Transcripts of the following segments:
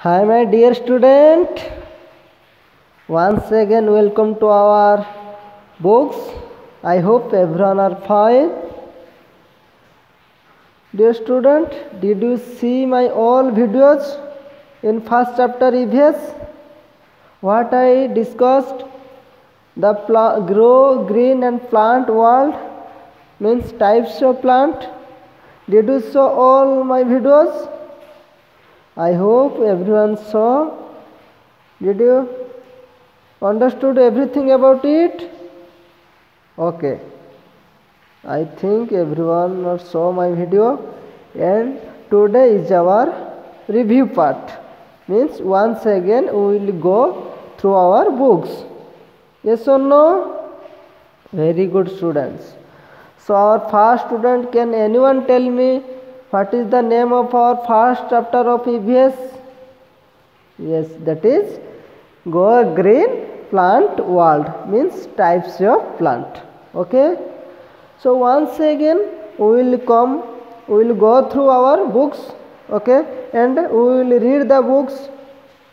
Hi, my dear student. Once again, welcome to our books. I hope everyone are fine. Dear student, did you see my all videos in first chapter EVS? What I discussed, the grow green and plant world means types of plant. Did you saw all my videos? I hope everyone saw. Did you understood everything about it? Okay. I think everyone saw my video, and today is our review part. Means once again we will go through our books. Yes or no? Very good, students. So our first student, can anyone tell me what is the name of our first chapter of EVS? Yes, that is Go Green Plant World, means types of plant. Okay. So once again we will go through our books. Okay, and we will read the books,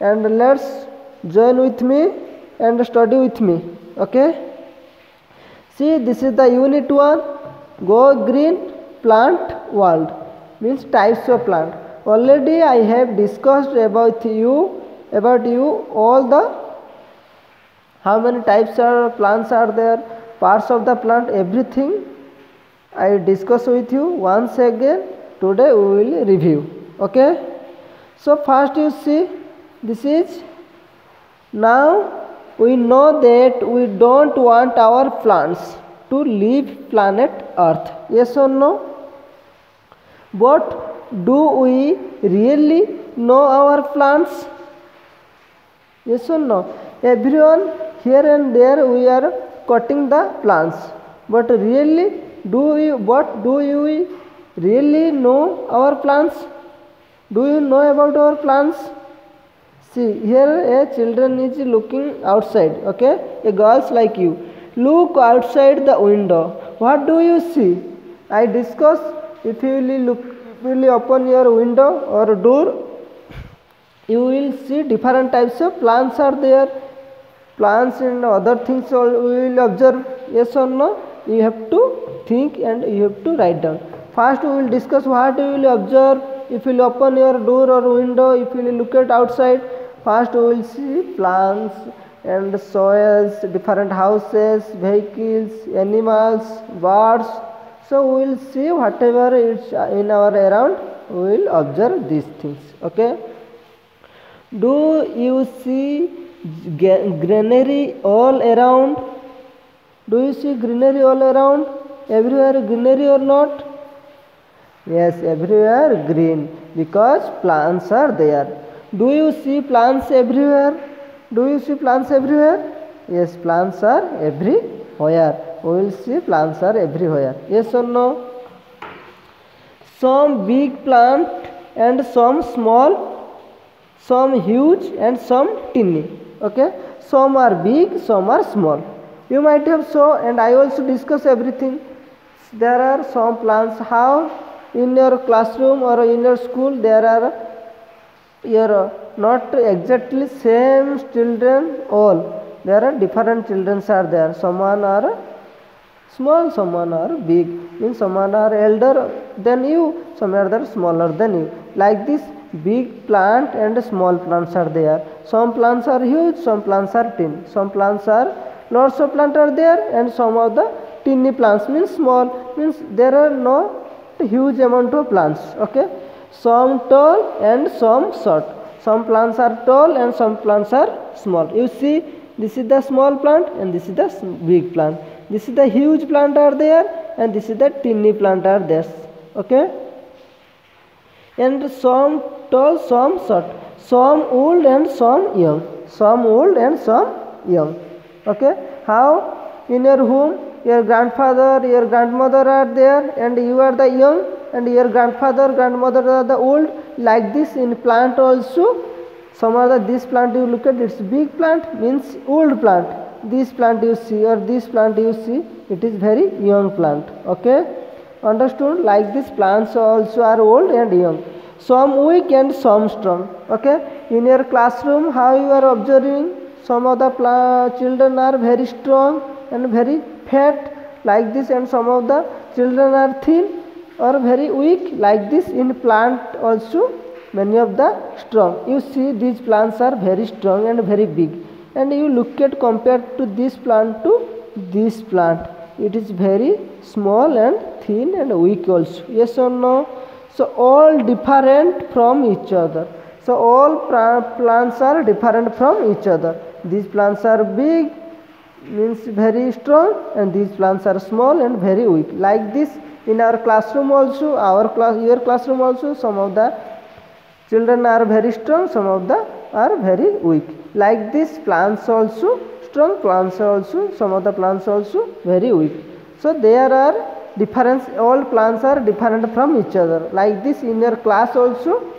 and let's join with me and study with me. Okay. See, this is the unit 1, Go Green Plant World, means types of plant. Already I have discussed about you all the how many types of plants are there, parts of the plant, everything I discuss with you. Once again today we will review. Okay. So first you see, this is, now we know that we don't want our plants to leave planet Earth. Yes or no? But do we really know our plants? Yes or no? Everyone, here and there we are cutting the plants, but really do you really know our plants? Do you know about our plants? See, here a children is looking outside. Okay, a girls like you look outside the window. What do you see? I discuss, if you will open your window or door, you will see different types of plants are there. Plants and other things we will observe. Yes or no? You have to think and you have to write down. First we will discuss what you will observe. If you will open your door or window, if you will look at outside, first we will see plants and soils, different houses, vehicles, animals, birds. So we will see whatever is in our around, we will observe these things. Okay. Do you see greenery all around? Do you see greenery all around? Everywhere greenery or not? Yes, everywhere green, because plants are there. Do you see plants everywhere? Do you see plants everywhere? Yes, plants are everywhere. We will see plants are everywhere. Yes or no? Some big plant and some small, some huge and some tiny. Okay, some are big, some are small. You might have saw, and I also discuss everything. There are some plants. How in your classroom or in your school there are not exactly same children all. There are different children are there. Someone are small, someone are big. Means someone are elder than you, some are smaller than you. Like this, big plant and small plants are there. Some plants are huge, some plants are thin. Some plants are, lots of plants are there, and some of the tiny plants means small, means there are no huge amount of plants. Okay. Some tall and some short. Some plants are tall and some plants are small. You see, this is the small plant and this is the big plant. This is the huge plant are there and this is the tiny plant are there. Okay. And some tall, some short, some old and some young, some old and some young. Okay. How in your home your grandfather, your grandmother are there, and you are the young, and your grandfather, grandmother are the old. Like this in plant also, some are the, this plant you look at, it's big plant, means old plant. This plant you see or this plant you see, it is very young plant. Okay. Understood? Like this plants also are old and young. some weak and some strong. Okay, in your classroom how you are observing, some of the children are very strong and very fat like this, and some of the children are thin or very weak like this. In plant also many of the strong, you see these plants are very strong and very big, and you look at compared to this plant to this plant, it is very small and thin and weak also. Yes or no? So all different from each other. So all plants are different from each other. These plants are big, means very strong, and these plants are small and very weak. Like this in our classroom also, your classroom also, some of the children are very strong, some of the are very weak. Like this plants also strong, plants also, some of the plants also very weak. So there are difference, all plants are different from each other. Like this in your class also,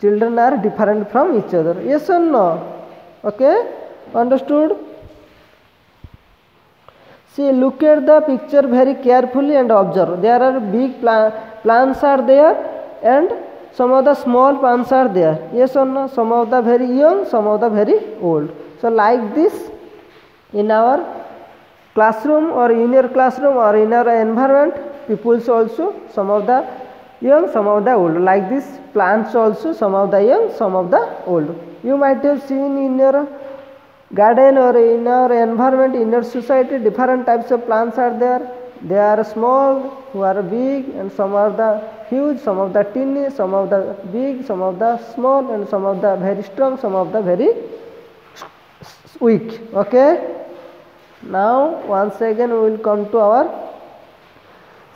children are different from each other. Yes or no? Okay, understood? See, look at the picture very carefully and observe. There are big plants are there, and some of the small plants are there. Yes or no? Some of the very young, some of the very old. So like this in our classroom or in your classroom or in our environment, peoples also, some of the young, some of the old. Like this plants also, some of the young, some of the old. You might have seen in your garden or in our environment, in your society, different types of plants are there. They are small, who are big, and some are the huge, some of the teeny, some of the big, some of the small, and some of the very strong, some of the very weak. Okay, now once again we will come to our,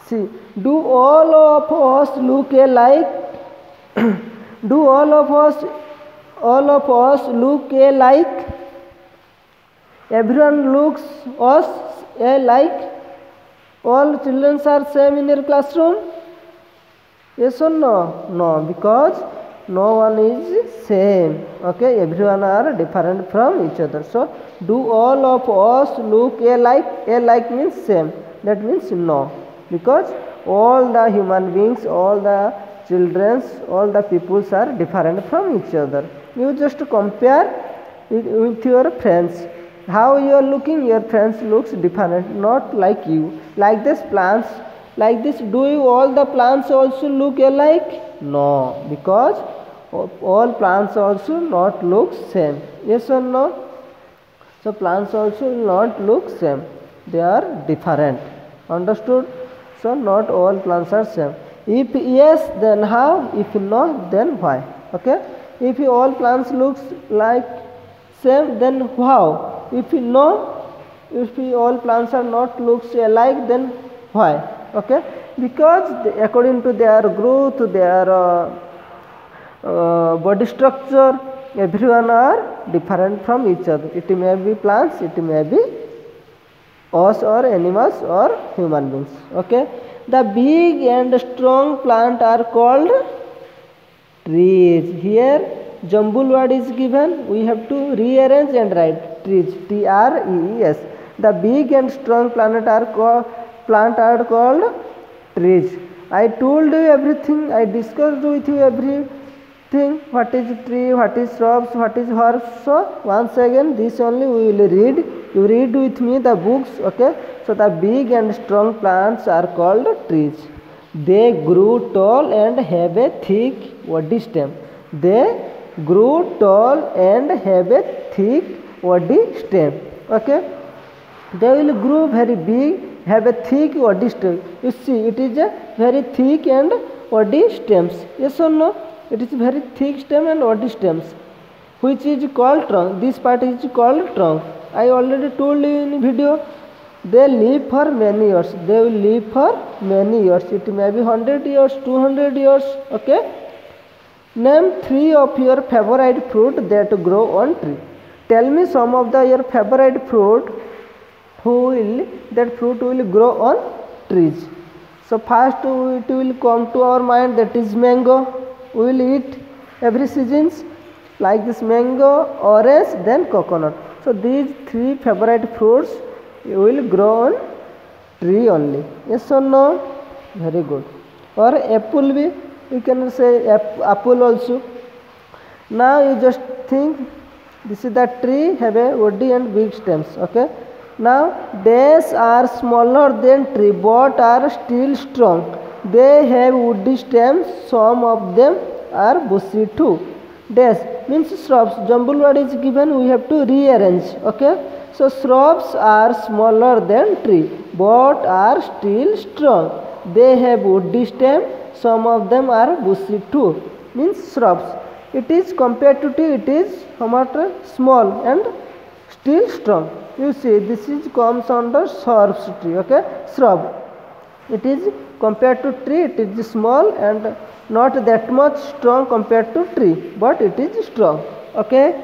see, do all of us look alike? Do all of us look alike? Everyone looks us alike? All children are same in your classroom? Yes or no? No, because no one is same. Okay, everyone are different from each other. So do all of us look alike? Alike means same. That means no, because all the human beings, all the children, all the peoples are different from each other. You just compare it with your friends. How you are looking, your friends looks different, not like you. Like this plants, like this, do you all the plants also look alike? No, because all plants also not look same. Yes or no? So plants also not look same, they are different. Understood? So not all plants are same. If yes, then how? If no, then why? Okay, if all plants looks like same, then how? If no, if all plants are not looks alike, then why? Okay, because according to their growth, their body structure, everyone are different from each other. It may be plants, it may be us or animals or human beings. Okay, the big and strong plant are called trees. Here jumble word is given, we have to rearrange and write trees, T-R-E-E-S. The big and strong plant are called trees. I told you everything, I discussed with you everything, what is tree, what is shrubs, what is herb. So once again this only we will read, you read with me the books. Okay, so the big and strong plants are called trees. They grew tall and have a thick woody stem. They grew tall and have a thick woody stem. Okay, they will grow very big, have a thick woody stem. You see, it is a very thick and woody stems. Yes or no? It is very thick stem and woody stems, which is called trunk. This part is called trunk. I already told you in video. They live for many years. They will live for many years. It may be 100 years, 200 years. Okay. Name 3 of your favorite fruit that grow on tree. Tell me some of your favorite fruit that fruit will grow on trees. So first it will come to our mind, that is mango. We will eat every seasons, like this mango, orange, then coconut. So these 3 favorite fruits will grow on tree only. Yes or no? Very good. Or apple भी, you can say apple also. Now you just think this is the tree have a woody and big stems. Okay. Now days are smaller than tree but are still strong. They have woody stems. Some of them are bushy too. Dash means shrubs. Jumble word is given. We have to rearrange. Okay. So shrubs are smaller than tree but are still strong. They have woody stem. Some of them are bushy too. Means shrubs. It is compared to tree. It is somewhat small and still strong. You see, this is comes under shrubs tree. Okay, shrub. It is compared to tree. It is small and not that much strong compared to tree, but it is strong. Okay,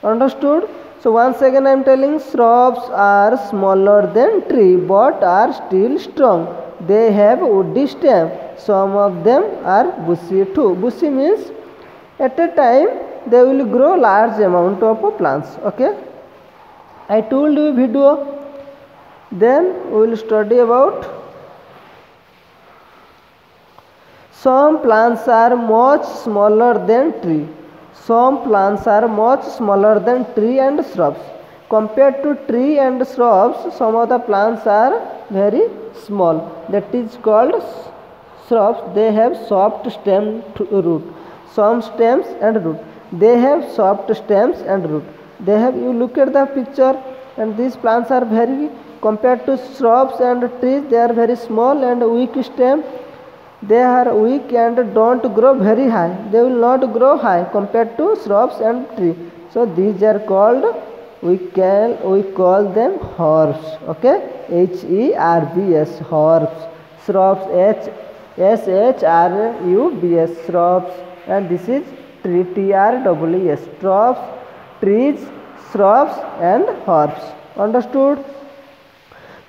understood? So once again I am telling, shrubs are smaller than tree but are still strong. They have woody stem. Some of them are bushy too. Bushy means at a time they will grow large amount of plants. Okay, I told you video. Then we will study about some plants are much smaller than tree. Some plants are much smaller than tree and shrubs. Compared to tree and shrubs, some of the plants are very small. That is called shrubs. They have soft stem root. Some stems and root. They have soft stems and root. They have, you look at the picture, and these plants are very, compared to shrubs and trees, they are very small and weak stem. They are weak and don't grow very high. They will not grow high compared to shrubs and tree. So these are called, we call them herbs. Okay, H-E-R-B-S, herbs. Shrubs, S-H-R-U-B-S, shrubs. And this is tree, T-R-E-E-S, shrubs, trees, shrubs and herbs. Understood?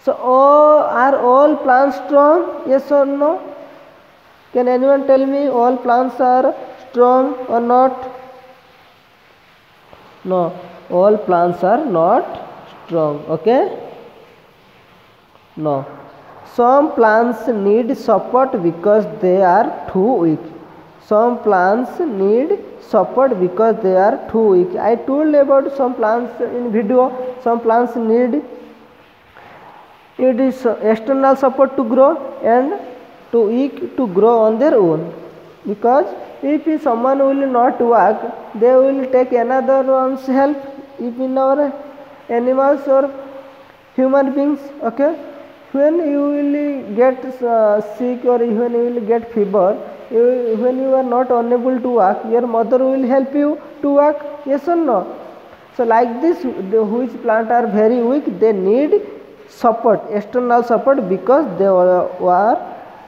So are all plants strong? Yes or no? Can anyone tell me all plants are strong or not? No, all plants are not strong. Okay? No. Some plants need support because they are too weak. Some plants need support because they are too weak. I told about some plants in video. Some plants need external support to grow and too weak to grow on their own. Because if someone will not work, they will take another one's help. If in our animals or human beings, okay, when you will get sick or when you will get fever, when you are not unable to walk, your mother will help you to walk. Yes or no? So like this, which plant are very weak, they need support, external support, because they are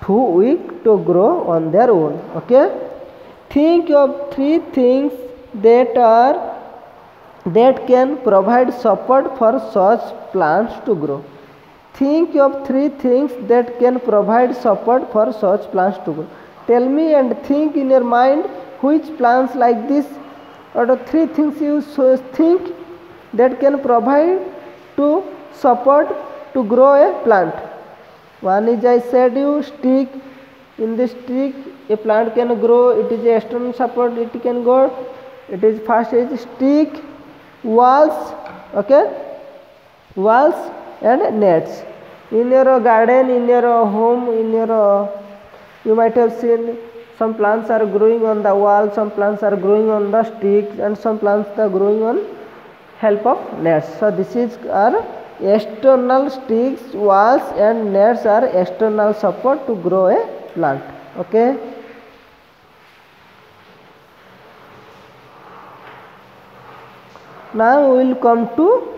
too weak to grow on their own. Okay, think of 3 things that can provide support for such plants to grow. Think of 3 things that can provide support for such plants to grow. Tell me and think in your mind which plants like this, or the 3 things you think that can provide to support to grow a plant. One is, I said you, stick. In this stick a plant can grow. It is a external support, it can grow. It is first is stick, walls, okay, walls and nets. In your garden, in your home, in your you might have seen some plants are growing on the wall, some plants are growing on the sticks, and some plants are growing on help of nets. So this is our external sticks, walls and nets are external support to grow a plant. Okay. Now we will come to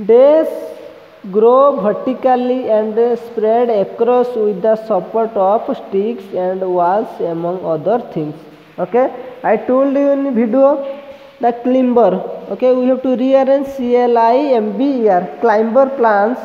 days grow vertically and spread across with the support of sticks and walls, among other things. Okay, I told you in video the climber. Okay, we have to rearrange C-L-I-M-B-E-R. Climber plants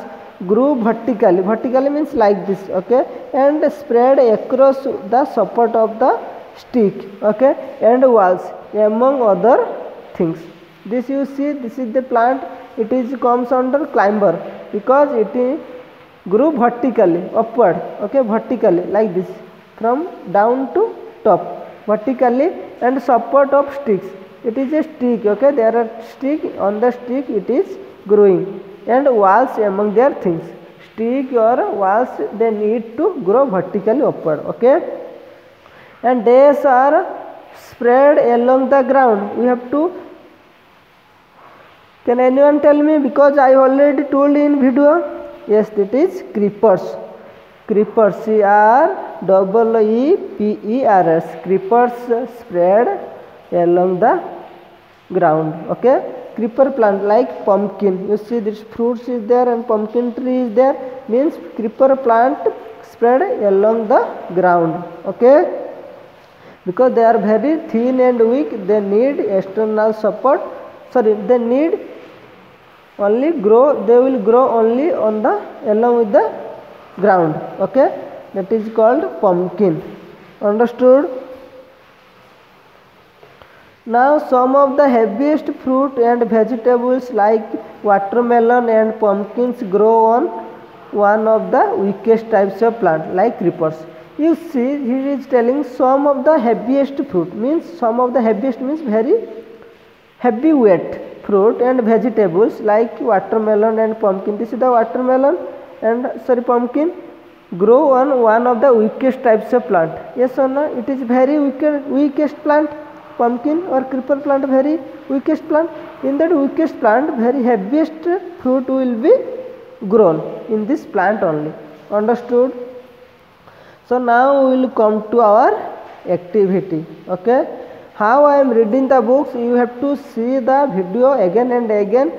grow vertically. Vertically means like this. Okay, and spread across the support of the stick. Okay, and walls, among other things. This you see, this is the plant. It is comes under climber because it grew vertically upward. Okay, vertically like this. from down to top vertically and support of sticks. It is a stick, okay, there are stick, on the stick it is growing, and walls among their things. Stick or walls, they need to grow vertically upward, okay, and days are spread along the ground. We have to, can anyone tell me, because I already told in video? Yes, it is creepers. Creepers, CREEPERS, creepers spread along the ground, okay. Creeper plant like pumpkin, you see this fruits is there and pumpkin tree is there, means creeper plant spread along the ground, okay, because they are very thin and weak, they need external support, sorry, they need only grow, they will grow only on the along with the ground, okay, that is called pumpkin. Understood? Now some of the heaviest fruit and vegetables like watermelon and pumpkins grow on one of the weakest types of plant like creepers. You see, he is telling some of the heaviest fruit, means some of the heaviest means very heavy weight fruit and vegetables like watermelon and pumpkin. This is the watermelon and sorry pumpkin grow on one of the weakest types of plant. Yes or no? It is very weakest plant. Pumpkin or creeper plant, very weakest plant. In that weakest plant, very heaviest fruit will be grown in this plant only. Understood? So now we will come to our activity. Okay, how I am reading the books, you have to see the video again and again.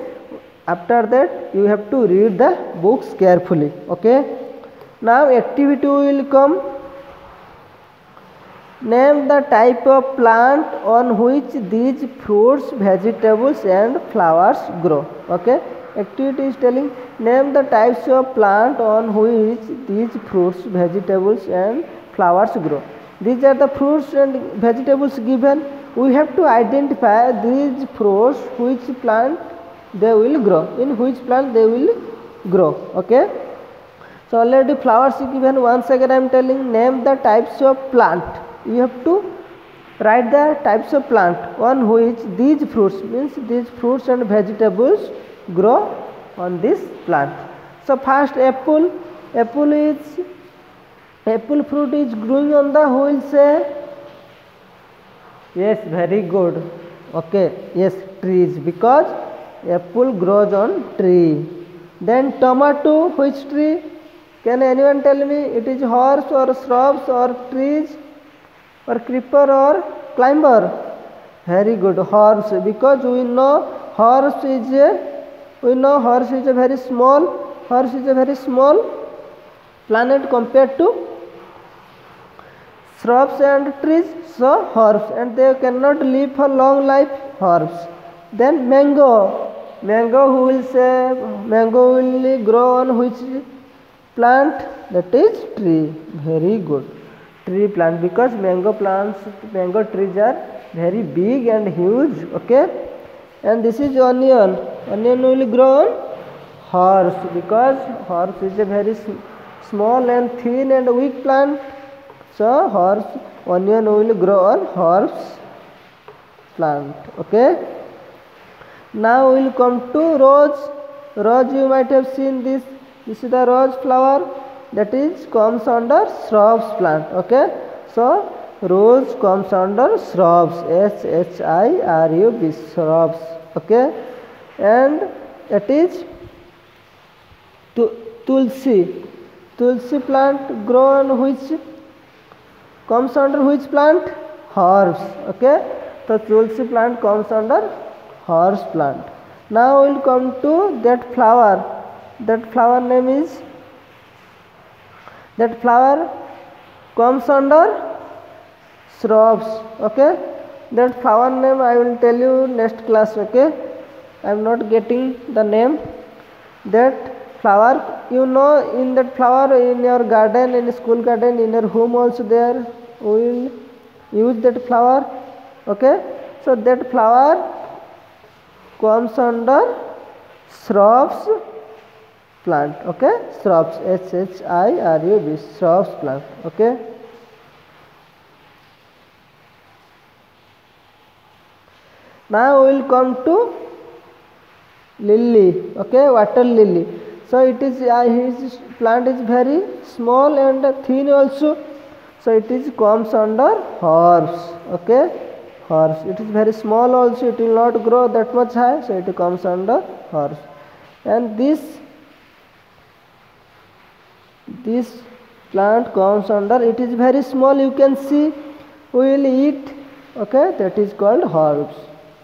After that you have to read the books carefully. Okay, now activity will come. Name the type of plant on which these fruits, vegetables and flowers grow. Okay, activity is telling name the types of plant on which these fruits, vegetables and flowers grow. These are the fruits and vegetables given. We have to identify these fruits, which plant they will grow, in which plant they will grow. Okay, so already flowers is given. Once again I am telling name the types of plant. You have to write the types of plant on which these fruits, means these fruits and vegetables grow on this plant. So first apple fruit is growing on the, who will say? Yes, very good. Okay, yes, trees, because apple grows on tree. Then tomato, which tree? Can anyone tell me? It is horse or shrubs or trees or creeper or climber? Very good, horse, because we know horse is a very small planet compared to shrubs and trees. So herbs, and they cannot live for long life, herbs. Then mango, who will say? Mango will grow on which plant? That is tree. Very good, tree plant, because mango trees are very big and huge. Okay, and this is onion will grow on horse, because horse is a very small and thin and weak plant. So onion will grow on horse plant. Okay, now we will come to rose. You might have seen this. This is the rose flower, that is comes under shrubs plant. Okay, so rose comes under shrubs, SHIRUB, shrubs. Okay, and that is tulsi plant grow on which, comes under which plant? Herbs. Okay, so tulsi plant comes under herbs plant. Now we will come to that flower. That flower name is, that flower comes under shrubs. Okay, that flower name I will tell you next class. Okay, I am not getting the name. That flower, you know, in that flower, in your garden, in school garden, in your home also there, we will use that flower. Okay, so that flower comes under shrubs plant. Okay, shrubs, SHIRUB, shrubs plant. Okay, Now we will come to lily. Okay, water lily. So it is his plant is very small and thin also. So it is comes under herbs. Okay, herbs. It is very small also. It will not grow that much high. So it comes under herbs. And this plant comes under. It is very small. You can see. We will eat. Okay, that is called herbs.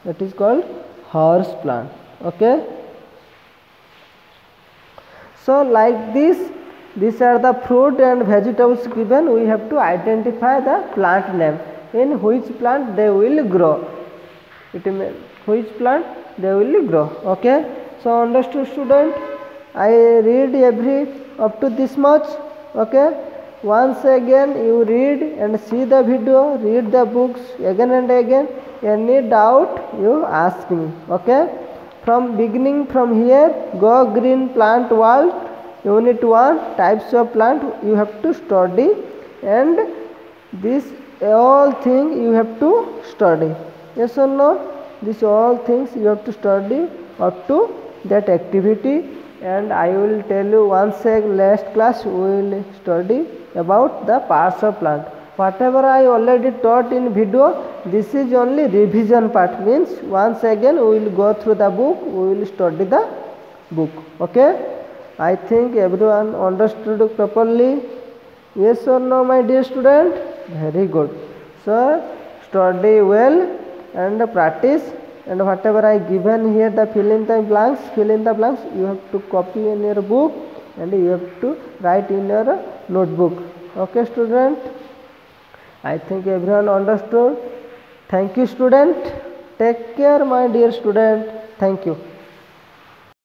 That is called herbs plant. Okay. So like this, these are the fruit and vegetables given. We have to identify the plant name. In which plant they will grow. It means which plant they will grow. Okay. So understood, student? I read every up to this much. Okay. Once again you read and see the video, read the books again and again. Any doubt you ask me. Okay. From beginning from here, Go Green Plant World, Unit 1, types of plant you have to study, and this all thing you have to study. Yes or no? These all things you have to study up to that activity, and I will tell you once again last class we will study about the parts of plant. Whatever I already taught in video, this is only revision part, means once again we will go through the book, we will study the book. Okay, I think everyone understood properly. Yes or no, my dear student? Very good. So study well and practice, and whatever I given here, the fill in the blanks, you have to copy in your book and you have to write in your notebook. Okay, student? I think everyone understood. Thank you, student. Take care, my dear student. Thank you.